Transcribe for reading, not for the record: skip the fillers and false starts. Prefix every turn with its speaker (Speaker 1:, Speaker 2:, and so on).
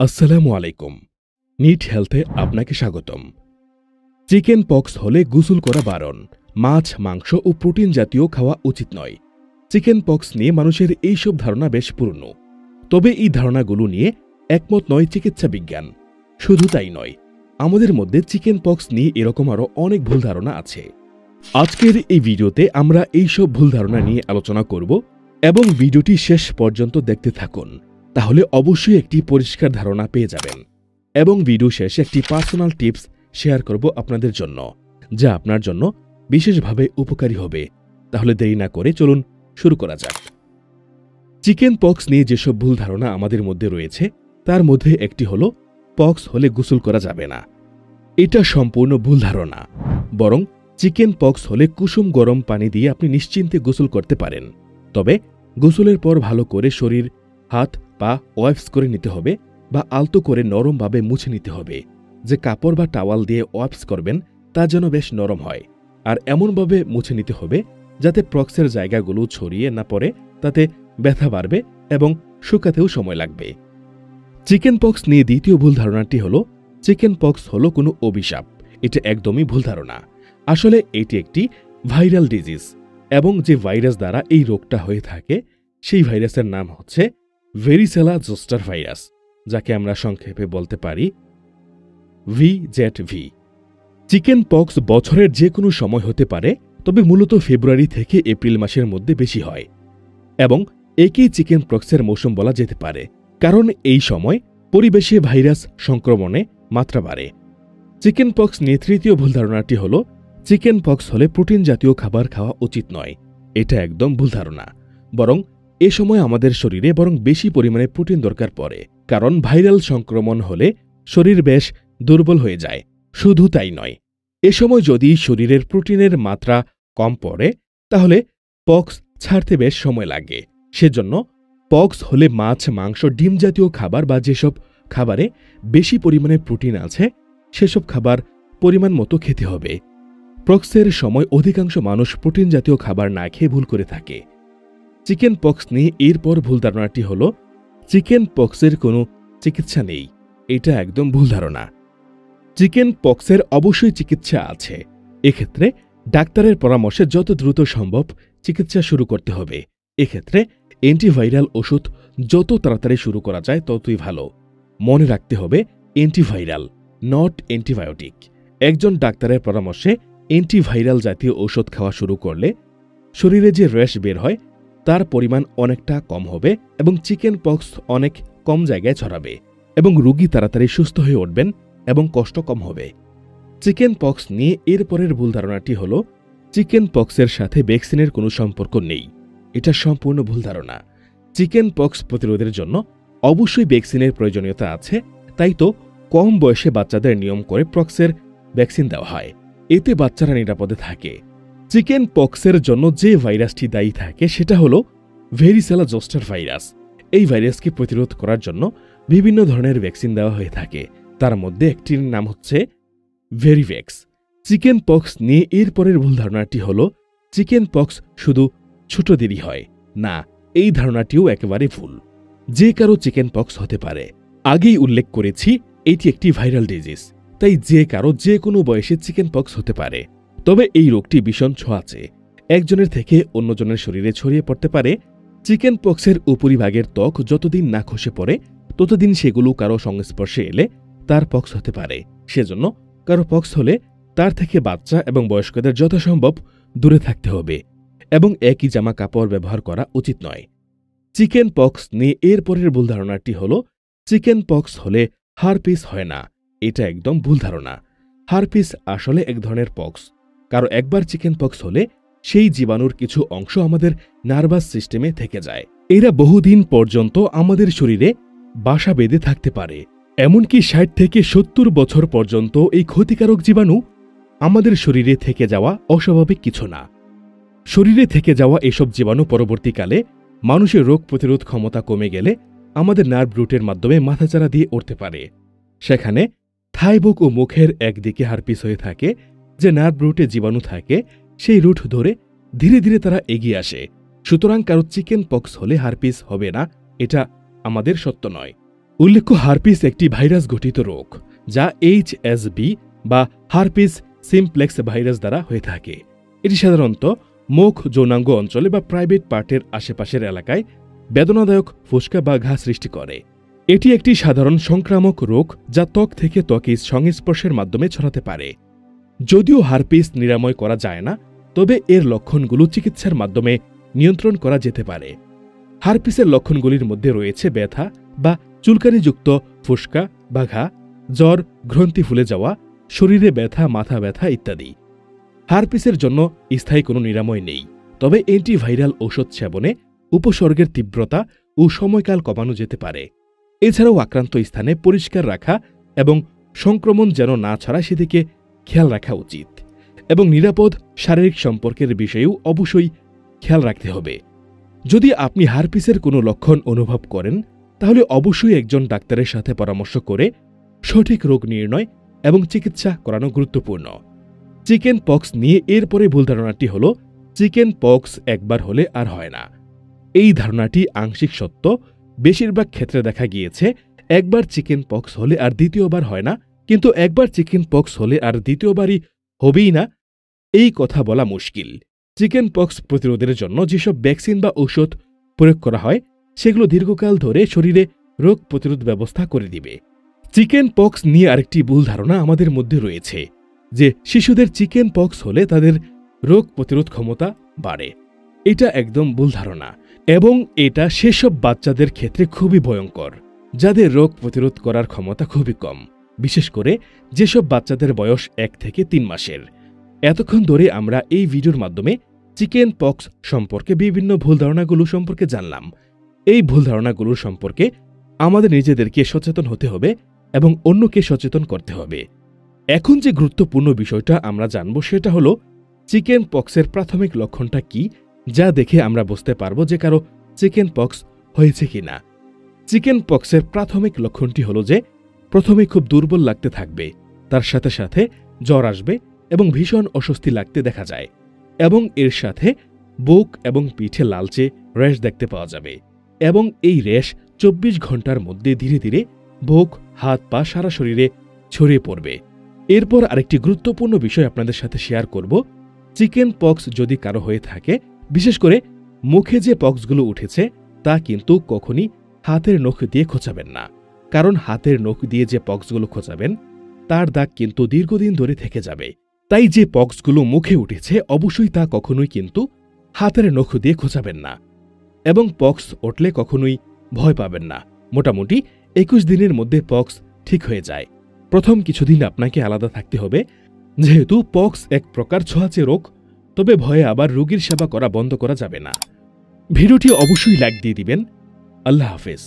Speaker 1: আসসালামু আলাইকুম। নিট হেলথে আপনাকে স্বাগতম। চিকেন পক্স হলে গোসল করা বারণ, মাছ, মাংস ও প্রোটিন জাতীয় খাওয়া উচিত নয়। চিকেন পক্স নিয়ে মানুষের এইসব ধারণা বেশ পুরনো। তবে এই ধারণাগুলো নিয়ে একমত নয় চিকিৎসা বিজ্ঞান। শুধু তাই নয়, আমাদের মধ্যে চিকেন পক্স নিয়ে এরকম আরও অনেক ভুল ধারণা আছে। আজকের এই ভিডিওতে আমরা এইসব ভুল ধারণা নিয়ে আলোচনা করব এবং ভিডিওটি শেষ পর্যন্ত দেখতে থাকুন। তাহলে অবশ্যই একটি পরিষ্কার ধারণা পেয়ে যাবেন এবং ভিডিও শেষে একটি পার্সোনাল টিপস শেয়ার করব আপনাদের জন্য, যা আপনার জন্য বিশেষভাবে উপকারী হবে। তাহলে দেরি না করে চলুন শুরু করা যাক। চিকেন পক্স নিয়ে যেসব ভুল ধারণা আমাদের মধ্যে রয়েছে তার মধ্যে একটি হলো পক্স হলে গোসল করা যাবে না। এটা সম্পূর্ণ ভুল ধারণা। বরং চিকেন পক্স হলে কুসুম গরম পানি দিয়ে আপনি নিশ্চিন্তে গোসল করতে পারেন। তবে গোসলের পর ভালো করে শরীর, হাত, পা ওয়াইপস করে নিতে হবে বা আলতো করে নরমভাবে মুছে নিতে হবে। যে কাপড় বা টাওয়াল দিয়ে ওয়াইপস করবেন তা যেন বেশ নরম হয়, আর এমনভাবে মুছে নিতে হবে যাতে পক্সের জায়গাগুলো ছড়িয়ে না পড়ে, তাতে ব্যথা বাড়বে এবং শুকাতেও সময় লাগবে। চিকেন পক্স নিয়ে দ্বিতীয় ভুল ধারণাটি হলো চিকেন পক্স হলো কোনো অভিশাপ। এটা একদমই ভুল ধারণা। আসলে এটি একটি ভাইরাল ডিজিজ এবং যে ভাইরাস দ্বারা এই রোগটা হয়ে থাকে সেই ভাইরাসের নাম হচ্ছে ভেরিসেলা জোস্টার ভাইরাস, যাকে আমরা সংক্ষেপে বলতে পারি VZV। চিকেন পক্স বছরের যে কোনো সময় হতে পারে, তবে মূলত ফেব্রুয়ারি থেকে এপ্রিল মাসের মধ্যে বেশি হয় এবং একেই চিকেন পক্সের মৌসুম বলা যেতে পারে, কারণ এই সময় পরিবেশে ভাইরাস সংক্রমণে মাত্রা বাড়ে। চিকেন পক্স নিয়ে তৃতীয় ভুল ধারণাটি হল চিকেন পক্স হলে প্রোটিন জাতীয় খাবার খাওয়া উচিত নয়। এটা একদম ভুল ধারণা। বরং এ সময় আমাদের শরীরে বরং বেশি পরিমাণে প্রোটিন দরকার পড়ে, কারণ ভাইরাল সংক্রমণ হলে শরীর বেশ দুর্বল হয়ে যায়। শুধু তাই নয়, এ সময় যদি শরীরের প্রোটিনের মাত্রা কম পড়ে তাহলে পক্স ছাড়তে বেশ সময় লাগে। সেজন্য পক্স হলে মাছ, মাংস, ডিম জাতীয় খাবার বা যেসব খাবারে বেশি পরিমাণে প্রোটিন আছে সেসব খাবার পরিমাণ মতো খেতে হবে। পক্সের সময় অধিকাংশ মানুষ প্রোটিন জাতীয় খাবার না খেয়ে ভুল করে থাকে। চিকেন পক্স নিয়ে এরপর ভুল ধারণাটি হল চিকেন পক্সের কোনো চিকিৎসা নেই। এটা একদম ভুল ধারণা। চিকেন পক্সের অবশ্যই চিকিৎসা আছে। এক্ষেত্রে ডাক্তারের পরামর্শে যত দ্রুত সম্ভব চিকিৎসা শুরু করতে হবে। এক্ষেত্রে অ্যান্টিভাইরাল ওষুধ যত তাড়াতাড়ি শুরু করা যায় ততই ভালো। মনে রাখতে হবে অ্যান্টিভাইরাল, নট অ্যান্টিবায়োটিক। একজন ডাক্তারের পরামর্শে অ্যান্টিভাইরাল জাতীয় ঔষধ খাওয়া শুরু করলে শরীরে যে র্যাশ বের হয় তার পরিমাণ অনেকটা কম হবে এবং চিকেন পক্স অনেক কম জায়গায় ছড়াবে এবং রোগী তাড়াতাড়ি সুস্থ হয়ে উঠবেন এবং কষ্ট কম হবে। চিকেন পক্স নিয়ে এরপরের ভুল ধারণাটি হল চিকেন পক্সের সাথে ভ্যাকসিনের কোনো সম্পর্ক নেই। এটা সম্পূর্ণ ভুল ধারণা। চিকেন পক্স প্রতিরোধের জন্য অবশ্যই ভ্যাকসিনের প্রয়োজনীয়তা আছে, তাই তো কম বয়সে বাচ্চাদের নিয়ম করে পক্সের ভ্যাকসিন দেওয়া হয়। এতে বাচ্চারা নিরাপদে থাকে। চিকেন পক্সের জন্য যে ভাইরাসটি দায়ী থাকে সেটা হলো ভেরিসেলা জোস্টার ভাইরাস। এই ভাইরাসকে প্রতিরোধ করার জন্য বিভিন্ন ধরনের ভ্যাকসিন দেওয়া হয়ে থাকে। তার মধ্যে একটির নাম হচ্ছে ভেরিভ্যাক্স। চিকেন পক্স নিয়ে এরপরের ভুল ধারণাটি হল চিকেন পক্স শুধু ছোটদেরই হয়। না, এই ধারণাটিও একেবারে ভুল। যে কারো চিকেন পক্স হতে পারে। আগেই উল্লেখ করেছি এটি একটি ভাইরাল ডিজিজ, তাই যে কারো যে কোনো বয়সে চিকেন পক্স হতে পারে। তবে এই রোগটি ভীষণ ছোঁয়াচে, একজনের থেকে অন্যজনের শরীরে ছড়িয়ে পড়তে পারে। চিকেন পক্সের উপরিভাগের ত্বক যতদিন না খসে পড়ে ততদিন সেগুলো কারো সংস্পর্শে এলে তার পক্স হতে পারে। সেজন্য কারো পক্স হলে তার থেকে বাচ্চা এবং বয়স্কদের যথাসম্ভব দূরে থাকতে হবে এবং একই জামা কাপড় ব্যবহার করা উচিত নয়। চিকেন পক্স নিয়ে এরপরের ভুল ধারণাটি হল চিকেন পক্স হলে হারপিস হয় না। এটা একদম ভুল ধারণা। হারপিস আসলে এক ধরনের পক্স। কারো একবার চিকেন পক্স হলে সেই জীবাণুর কিছু অংশ আমাদের নার্ভাস সিস্টেমে থেকে যায়। এরা বহুদিন পর্যন্ত আমাদের শরীরে বাসা বেঁধে থাকতে পারে। এমনকি 60 থেকে 70 বছর পর্যন্ত এই ক্ষতিকারক জীবাণু আমাদের শরীরে থেকে যাওয়া অস্বাভাবিক কিছু না। শরীরে থেকে যাওয়া এসব জীবাণু পরবর্তীকালে মানুষের রোগ প্রতিরোধ ক্ষমতা কমে গেলে আমাদের নার্ভ রুটের মাধ্যমে মাথাচাড়া দিয়ে উঠতে পারে। সেখানে থাইবুক ও মুখের একদিকে হারপিস হয়ে থাকে। যে নার্ভ রুটে জীবাণু থাকে সেই রুট ধরে ধীরে ধীরে তারা এগিয়ে আসে। সুতরাং কারো চিকেন পক্স হলে হারপিস হবে না, এটা আমাদের সত্য নয়। উল্লেখ্য, হারপিস একটি ভাইরাস গঠিত রোগ যা HSV বা হারপিস সিমপ্লেক্স ভাইরাস দ্বারা হয়ে থাকে। এটি সাধারণত মুখ, যৌনাঙ্গ অঞ্চলে বা প্রাইভেট পার্টের আশেপাশের এলাকায় বেদনাদায়ক ফুসকা বা ঘা সৃষ্টি করে। এটি একটি সাধারণ সংক্রামক রোগ যা ত্বক থেকে ত্বকে সংস্পর্শের মাধ্যমে ছড়াতে পারে। যদিও হারপিস নিরাময় করা যায় না, তবে এর লক্ষণগুলো চিকিৎসার মাধ্যমে নিয়ন্ত্রণ করা যেতে পারে। হারপিসের লক্ষণগুলির মধ্যে রয়েছে ব্যথা বা চুলকানিযুক্ত ফুসকা বা ঘা, জ্বর, গ্রন্থি ফুলে যাওয়া, শরীরে ব্যথা, মাথা ব্যথা ইত্যাদি। হারপিসের জন্য স্থায়ী কোনো নিরাময় নেই, তবে অ্যান্টিভাইরাল ঔষধ সেবনে উপসর্গের তীব্রতা ও সময়কাল কমানো যেতে পারে। এছাড়াও আক্রান্ত স্থানে পরিষ্কার রাখা এবং সংক্রমণ যেন না ছড়ায় সেদিকে খেয়াল রাখা উচিত, এবং নিরাপদ শারীরিক সম্পর্কের বিষয়েও অবশ্যই খেয়াল রাখতে হবে। যদি আপনি হারপিসের কোনো লক্ষণ অনুভব করেন, তাহলে অবশ্যই একজন ডাক্তারের সাথে পরামর্শ করে সঠিক রোগ নির্ণয় এবং চিকিৎসা করানো গুরুত্বপূর্ণ। চিকেন পক্স নিয়ে এরপরে ভুল ধারণাটি হল চিকেন পক্স একবার হলে আর হয় না। এই ধারণাটি আংশিক সত্য। বেশিরভাগ ক্ষেত্রে দেখা গিয়েছে একবার চিকেন পক্স হলে আর দ্বিতীয়বার হয় না, কিন্তু একবার চিকেন পক্স হলে আর দ্বিতীয়বারই হবেই না এই কথা বলা মুশকিল। চিকেন পক্স প্রতিরোধের জন্য যেসব ভ্যাকসিন বা ঔষধ প্রয়োগ করা হয় সেগুলো দীর্ঘকাল ধরে শরীরে রোগ প্রতিরোধ ব্যবস্থা করে দিবে। চিকেন পক্স নিয়ে আরেকটি ভুল ধারণা আমাদের মধ্যে রয়েছে যে শিশুদের চিকেন পক্স হলে তাদের রোগ প্রতিরোধ ক্ষমতা বাড়ে। এটা একদম ভুল ধারণা, এবং এটা সেসব বাচ্চাদের ক্ষেত্রে খুবই ভয়ঙ্কর যাদের রোগ প্রতিরোধ করার ক্ষমতা খুবই কম, বিশেষ করে যেসব বাচ্চাদের বয়স 1 থেকে 3 মাসের। এতক্ষণ ধরে আমরা এই ভিডিওর মাধ্যমে চিকেন পক্স সম্পর্কে বিভিন্ন ভুল ধারণাগুলো সম্পর্কে জানলাম। এই ভুল ধারণাগুলোর সম্পর্কে আমাদের নিজেদেরকে সচেতন হতে হবে এবং অন্যকে সচেতন করতে হবে। এখন যে গুরুত্বপূর্ণ বিষয়টা আমরা জানব সেটা হলো চিকেন পক্সের প্রাথমিক লক্ষণটা কি, যা দেখে আমরা বুঝতে পারব যে কারো চিকেন পক্স হয়েছে কিনা। চিকেন পক্সের প্রাথমিক লক্ষণটি হলো যে প্রথমে খুব দুর্বল লাগতে থাকবে, তার সাথে সাথে জ্বর আসবে এবং ভীষণ অস্বস্তি লাগতে দেখা যায়, এবং এর সাথে বুক এবং পিঠে লালচে র্যাশ দেখতে পাওয়া যাবে, এবং এই র্যাশ 24 ঘন্টার মধ্যে ধীরে ধীরে বুক, হাত, পা, সারা শরীরে ছড়িয়ে পড়বে। এরপর আরেকটি গুরুত্বপূর্ণ বিষয় আপনাদের সাথে শেয়ার করব। চিকেন পক্স যদি কারো হয়ে থাকে, বিশেষ করে মুখে যে পক্সগুলো উঠেছে তা কিন্তু কখনই হাতের নখ দিয়ে খোঁচাবেন না, কারণ হাতের নখ দিয়ে যে পক্সগুলো খোঁচাবেন তার দাগ কিন্তু দীর্ঘদিন ধরে থেকে যাবে। তাই যে পক্সগুলো মুখে উঠেছে অবশ্যই তা কখনোই কিন্তু হাতের নখ দিয়ে খোঁচাবেন না, এবং পক্স উঠলে কখনোই ভয় পাবেন না। মোটামুটি 21 দিনের মধ্যে পক্স ঠিক হয়ে যায়। প্রথম কিছুদিন আপনাকে আলাদা থাকতে হবে, যেহেতু পক্স এক প্রকার ছোঁয়াচে রোগ। তবে ভয়ে আবার রোগীর সেবা করা বন্ধ করা যাবে না। ভিডিওটি অবশ্যই লাইক দিয়ে দিবেন। আল্লাহ হাফেজ।